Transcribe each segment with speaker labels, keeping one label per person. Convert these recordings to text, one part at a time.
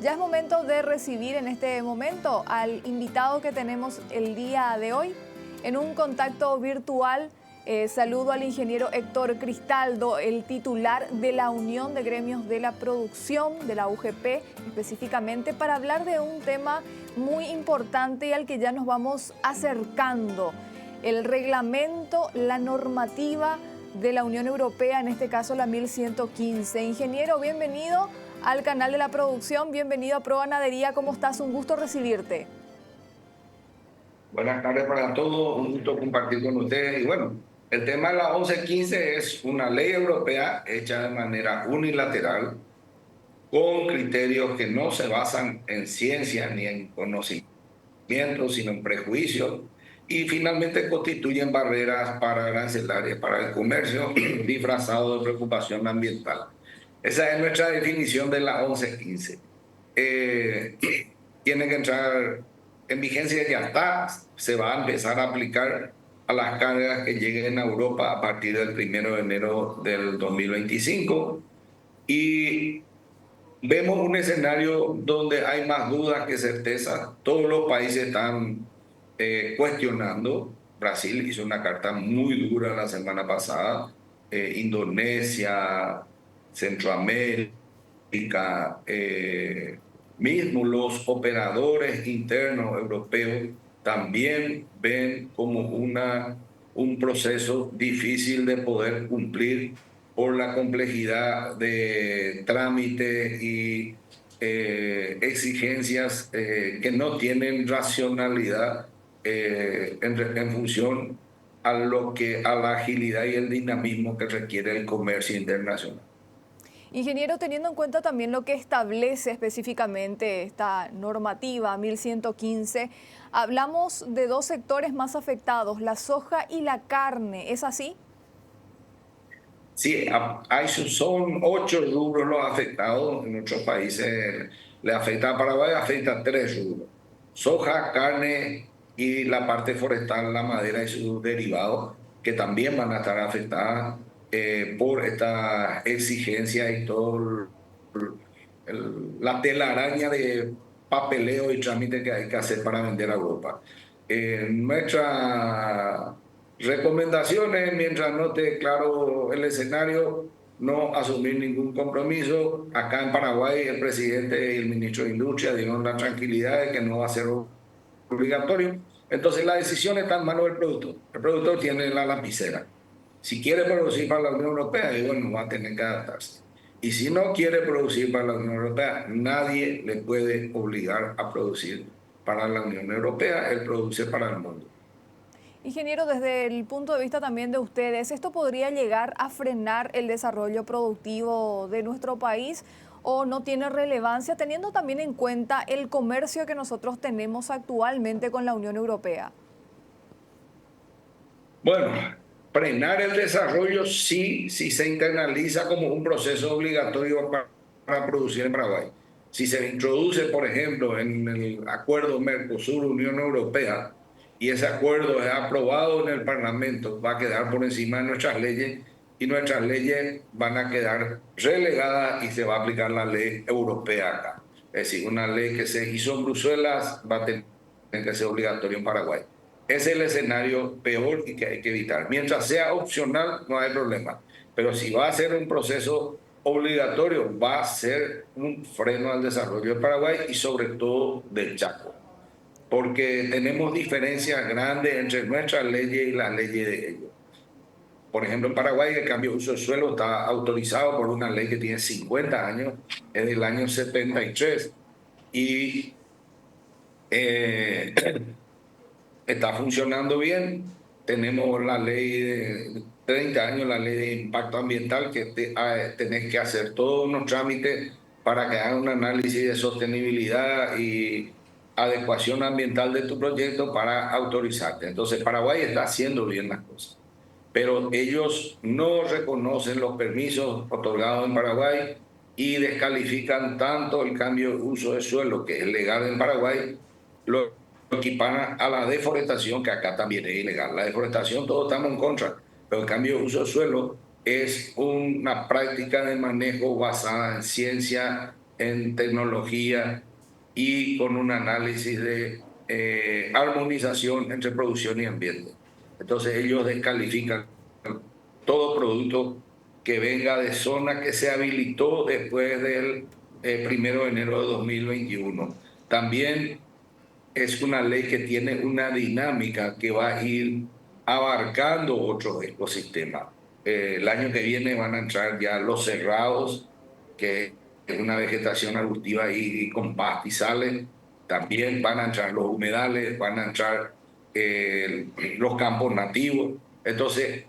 Speaker 1: Ya es momento de recibir en este momento al invitado que tenemos el día de hoy. En un contacto virtual, saludo al ingeniero Héctor Cristaldo, el titular de la Unión de Gremios de la Producción, de la UGP específicamente, para hablar de un tema muy importante y al que ya nos vamos acercando. El reglamento, la normativa de la Unión Europea, en este caso la 1115. Ingeniero, bienvenido al canal de la producción, bienvenido a ProGanadería. ¿Cómo estás? Un gusto recibirte.
Speaker 2: Buenas tardes para todos, un gusto compartir con ustedes. Y bueno, el tema de la 1115 es una ley europea hecha de manera unilateral, con criterios que no se basan en ciencia ni en conocimiento, sino en prejuicios, y finalmente constituyen barreras para arancelarias, para el comercio disfrazado de preocupación ambiental. Esa es nuestra definición de la 1115. Tiene que entrar en vigencia, ya está, se va a empezar a aplicar a las cargas que lleguen a Europa a partir del 1 de enero del 2025, y vemos un escenario donde hay más dudas que certezas. Todos los países están cuestionando. Brasil hizo una carta muy dura la semana pasada, Indonesia, Centroamérica, mismo los operadores internos europeos también ven como un proceso difícil de poder cumplir por la complejidad de trámites y exigencias que no tienen racionalidad en función a la agilidad y el dinamismo que requiere el comercio internacional.
Speaker 1: Ingeniero, teniendo en cuenta también lo que establece específicamente esta normativa 1115, hablamos de dos sectores más afectados, la soja y la carne, ¿es así?
Speaker 2: Sí, son 8 rubros los afectados. En otros países le afecta a Paraguay, afecta a 3 rubros: soja, carne y la parte forestal, la madera y sus derivados, que también van a estar afectadas por esta exigencia y todo la telaraña de papeleo y trámite que hay que hacer para vender a Europa. Nuestra recomendaciones, mientras no esté claro el escenario, no asumir ningún compromiso. Acá en Paraguay el presidente y el ministro de Industria dieron la tranquilidad de que no va a ser obligatorio. Entonces la decisión está en manos del productor. El productor tiene la lapicera. Si quiere producir para la Unión Europea, bueno, va a tener que adaptarse. Y si no quiere producir para la Unión Europea, nadie le puede obligar a producir para la Unión Europea. Él produce para el mundo.
Speaker 1: Ingeniero, desde el punto de vista también de ustedes, ¿esto podría llegar a frenar el desarrollo productivo de nuestro país o no tiene relevancia, teniendo también en cuenta el comercio que nosotros tenemos actualmente con la Unión Europea?
Speaker 2: Bueno, frenar el desarrollo sí, si se internaliza como un proceso obligatorio para producir en Paraguay. Si se introduce, por ejemplo, en el acuerdo Mercosur-Unión Europea, y ese acuerdo es aprobado en el Parlamento, va a quedar por encima de nuestras leyes, y nuestras leyes van a quedar relegadas y se va a aplicar la ley europea acá. Es decir, una ley que se hizo en Bruselas va a tener que ser obligatorio en Paraguay. Es el escenario peor y que hay que evitar. Mientras sea opcional, no hay problema. Pero si va a ser un proceso obligatorio, va a ser un freno al desarrollo de Paraguay y sobre todo del Chaco, porque tenemos diferencias grandes entre nuestras leyes y las leyes de ellos. Por ejemplo, en Paraguay el cambio de uso de suelo está autorizado por una ley que tiene 50 años, es del año 73, y está funcionando bien. Tenemos la ley de 30 años, la ley de impacto ambiental, que tenés que hacer todos unos trámites para que hagan un análisis de sostenibilidad y adecuación ambiental de tu proyecto para autorizarte. Entonces, Paraguay está haciendo bien las cosas, pero ellos no reconocen los permisos otorgados en Paraguay y descalifican tanto el cambio de uso de suelo, que es legal en Paraguay, lo equiparan a la deforestación, que acá también es ilegal. La deforestación todos estamos en contra, pero el cambio de uso de suelo es una práctica de manejo basada en ciencia, en tecnología y con un análisis de armonización entre producción y ambiente. Entonces ellos descalifican todo producto que venga de zona que se habilitó después del 1 de enero de 2021. También es una ley que tiene una dinámica que va a ir abarcando otros ecosistemas. El año que viene van a entrar ya los cerrados, que es una vegetación arbustiva y con pastizales. También van a entrar los humedales, van a entrar los campos nativos. Entonces,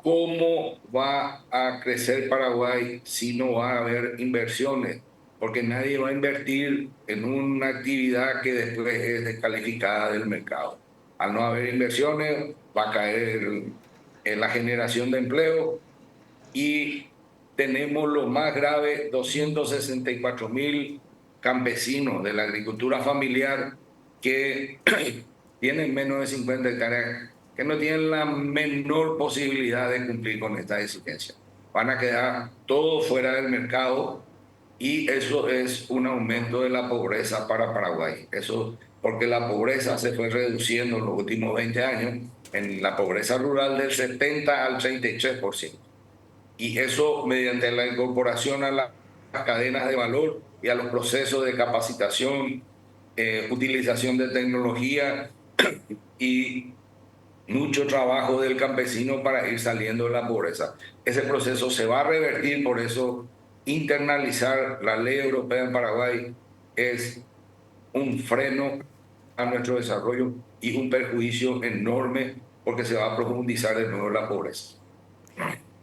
Speaker 2: ¿cómo va a crecer Paraguay si no va a haber inversiones? Porque nadie va a invertir en una actividad que después es descalificada del mercado. Al no haber inversiones, va a caer en la generación de empleo y tenemos lo más grave, 264.000 campesinos de la agricultura familiar que tienen menos de 50 hectáreas, que no tienen la menor posibilidad de cumplir con esta exigencia. Van a quedar todos fuera del mercado y eso es un aumento de la pobreza para Paraguay. Eso porque la pobreza se fue reduciendo en los últimos 20 años, en la pobreza rural del 70 al 33%. Y eso mediante la incorporación a las cadenas de valor y a los procesos de capacitación, utilización de tecnología y mucho trabajo del campesino para ir saliendo de la pobreza. Ese proceso se va a revertir, por eso internalizar la ley europea en Paraguay es un freno a nuestro desarrollo y un perjuicio enorme porque se va a profundizar de nuevo la pobreza.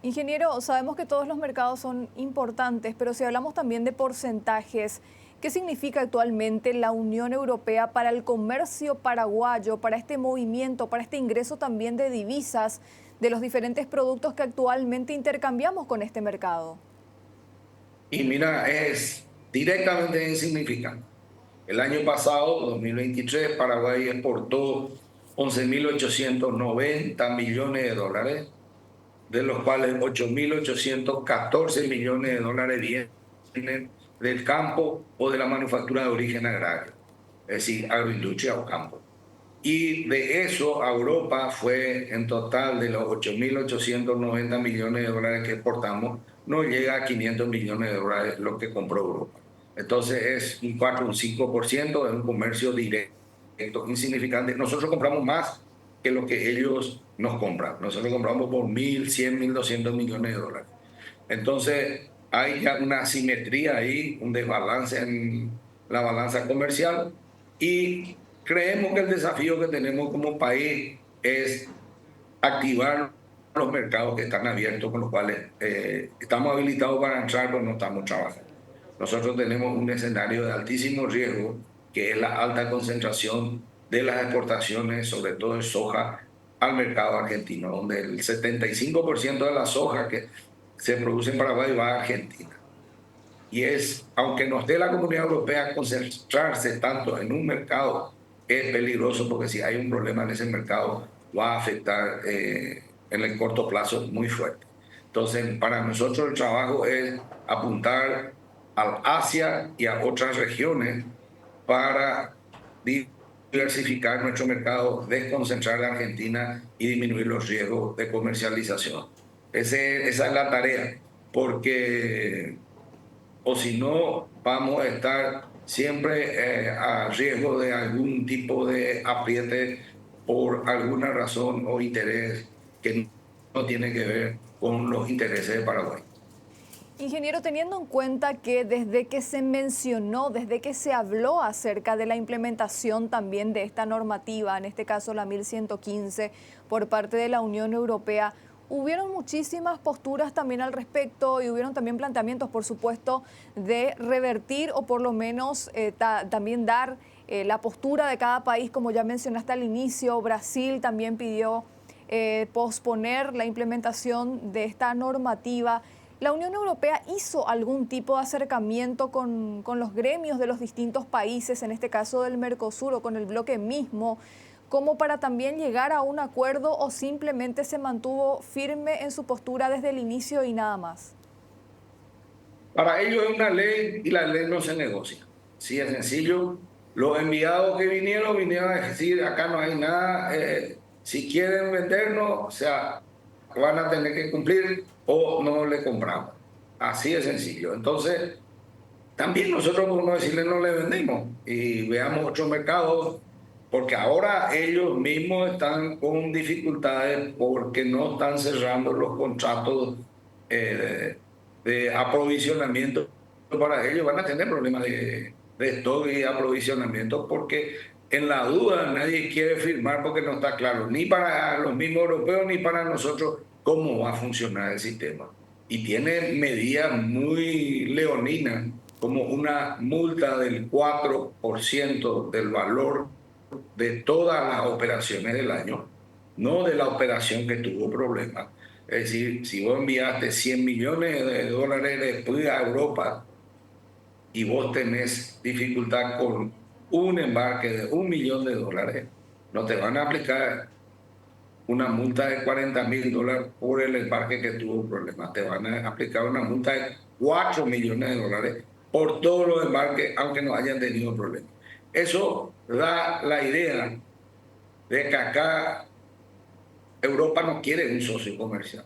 Speaker 1: Ingeniero, sabemos que todos los mercados son importantes, pero si hablamos también de porcentajes, ¿qué significa actualmente la Unión Europea para el comercio paraguayo, para este movimiento, para este ingreso también de divisas de los diferentes productos que actualmente intercambiamos con este mercado?
Speaker 2: Y mira, es directamente insignificante. El año pasado, 2023, Paraguay exportó 11.890 millones de dólares, de los cuales 8.814 millones de dólares vienen del campo o de la manufactura de origen agrario, es decir, agroindustria o campo. Y de eso a Europa fue en total de los 8.890 millones de dólares que exportamos, no llega a 500 millones de dólares lo que compró Europa. Entonces es un 4, un 5% de un comercio directo insignificante. Nosotros compramos más que lo que ellos nos compran. Nosotros compramos por 1.100, 1.200 millones de dólares. Entonces hay ya una asimetría ahí, un desbalance en la balanza comercial y creemos que el desafío que tenemos como país es activar los mercados que están abiertos, con los cuales estamos habilitados para entrar, pero no estamos trabajando. Nosotros tenemos un escenario de altísimo riesgo, que es la alta concentración de las exportaciones, sobre todo de soja, al mercado argentino, donde el 75% de la soja que se produce en Paraguay va a Argentina. Y es, aunque nos dé la Comunidad Europea concentrarse tanto en un mercado, es peligroso porque si hay un problema en ese mercado va a afectar en el corto plazo muy fuerte. Entonces, para nosotros el trabajo es apuntar al Asia y a otras regiones para diversificar nuestro mercado, desconcentrar la Argentina y disminuir los riesgos de comercialización. Esa es la tarea, porque o si no, vamos a estar siempre a riesgo de algún tipo de apriete por alguna razón o interés que no tiene que ver con los intereses de Paraguay.
Speaker 1: Ingeniero, teniendo en cuenta que desde que se mencionó, desde que se habló acerca de la implementación también de esta normativa, en este caso la 1115, por parte de la Unión Europea, hubieron muchísimas posturas también al respecto y hubieron también planteamientos, por supuesto, de revertir o por lo menos también dar la postura de cada país, como ya mencionaste al inicio. Brasil también pidió posponer la implementación de esta normativa. ¿La Unión Europea hizo algún tipo de acercamiento con los gremios de los distintos países, en este caso del Mercosur o con el bloque mismo, como para también llegar a un acuerdo, o simplemente se mantuvo firme en su postura desde el inicio y nada más?
Speaker 2: Para ellos es una ley y la ley no se negocia. Sí, es sencillo. Los enviados que vinieron a decir, acá no hay nada, si quieren vendernos, o sea, van a tener que cumplir o no le compramos. Así de sencillo. Entonces, también nosotros podemos decirle no le vendemos y veamos otros mercados, porque ahora ellos mismos están con dificultades porque no están cerrando los contratos de aprovisionamiento. Para ellos van a tener problemas de stock y aprovisionamiento porque en la duda nadie quiere firmar porque no está claro ni para los mismos europeos ni para nosotros cómo va a funcionar el sistema. Y tiene medidas muy leoninas como una multa del 4% del valor de todas las operaciones del año, no de la operación que tuvo problemas. Es decir, si vos enviaste 100 millones de dólares después a Europa y vos tenés dificultad con un embarque de $1 millón, no te van a aplicar una multa de $40.000 por el embarque que tuvo problemas. Te van a aplicar una multa de $4 millones por todos los embarques, aunque no hayan tenido problemas. Eso da la idea de que acá Europa no quiere un socio comercial,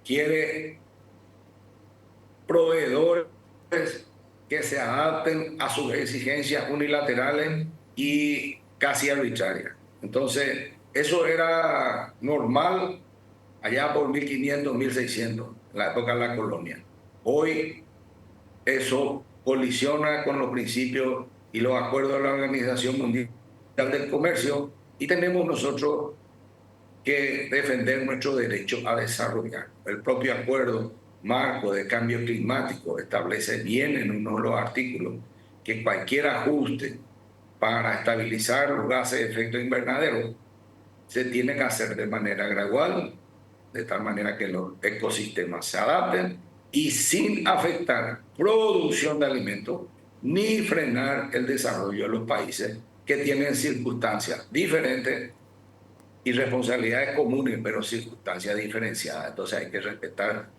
Speaker 2: quiere proveedores que se adapten a sus exigencias unilaterales y casi arbitrarias. Entonces, eso era normal allá por 1500, 1600, la época de la colonia. Hoy eso colisiona con los principios y los acuerdos de la Organización Mundial del Comercio y tenemos nosotros que defender nuestro derecho a desarrollar. El propio acuerdo marco de cambio climático establece bien en uno de los artículos que cualquier ajuste para estabilizar los gases de efecto invernadero se tiene que hacer de manera gradual, de tal manera que los ecosistemas se adapten y sin afectar producción de alimentos ni frenar el desarrollo de los países que tienen circunstancias diferentes y responsabilidades comunes, pero circunstancias diferenciadas. Entonces hay que respetar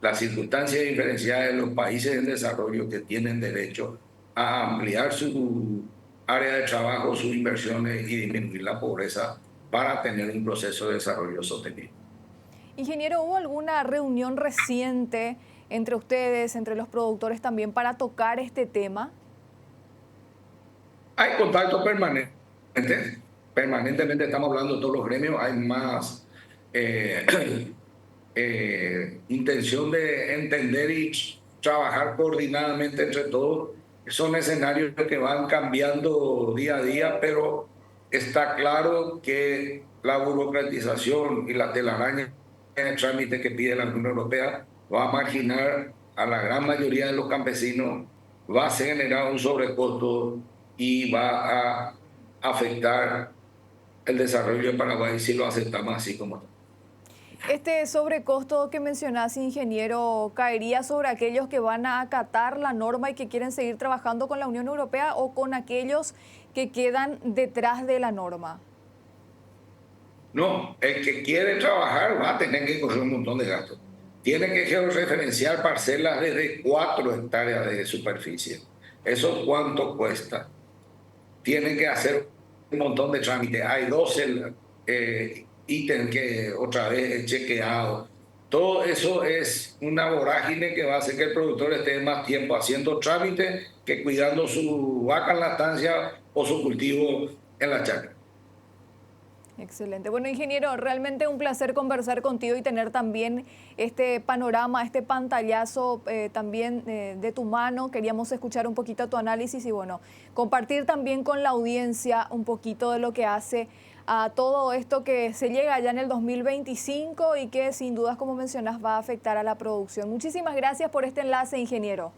Speaker 2: las circunstancias diferenciadas de los países en desarrollo que tienen derecho a ampliar su área de trabajo, sus inversiones y disminuir la pobreza para tener un proceso de desarrollo sostenible.
Speaker 1: Ingeniero, ¿hubo alguna reunión reciente entre ustedes, entre los productores también, para tocar este tema?
Speaker 2: Hay contacto permanente, permanentemente estamos hablando de todos los gremios, hay más eh, intención de entender y trabajar coordinadamente entre todos. Son escenarios que van cambiando día a día, pero está claro que la burocratización y la telaraña en el trámite que pide la Unión Europea va a marginar a la gran mayoría de los campesinos, va a generar un sobrecosto y va a afectar el desarrollo de Paraguay si lo aceptamos así como está.
Speaker 1: Este sobrecosto que mencionás, ingeniero, ¿caería sobre aquellos que van a acatar la norma y que quieren seguir trabajando con la Unión Europea o con aquellos que quedan detrás de la norma?
Speaker 2: No, el que quiere trabajar va a tener que correr un montón de gastos. Tiene que georreferenciar parcelas desde 4 hectáreas de superficie. ¿Eso cuánto cuesta? Tiene que hacer un montón de trámites. Hay 12 ítems que otra vez es chequeado. Todo eso es una vorágine que va a hacer que el productor esté más tiempo haciendo trámites que cuidando su vaca en la estancia o su cultivo en la chacra.
Speaker 1: Excelente. Bueno, ingeniero, realmente un placer conversar contigo y tener también este panorama, este pantallazo también de tu mano. Queríamos escuchar un poquito tu análisis y bueno, compartir también con la audiencia un poquito de lo que hace a todo esto que se llega ya en el 2025 y que sin dudas, como mencionas, va a afectar a la producción. Muchísimas gracias por este enlace, ingeniero.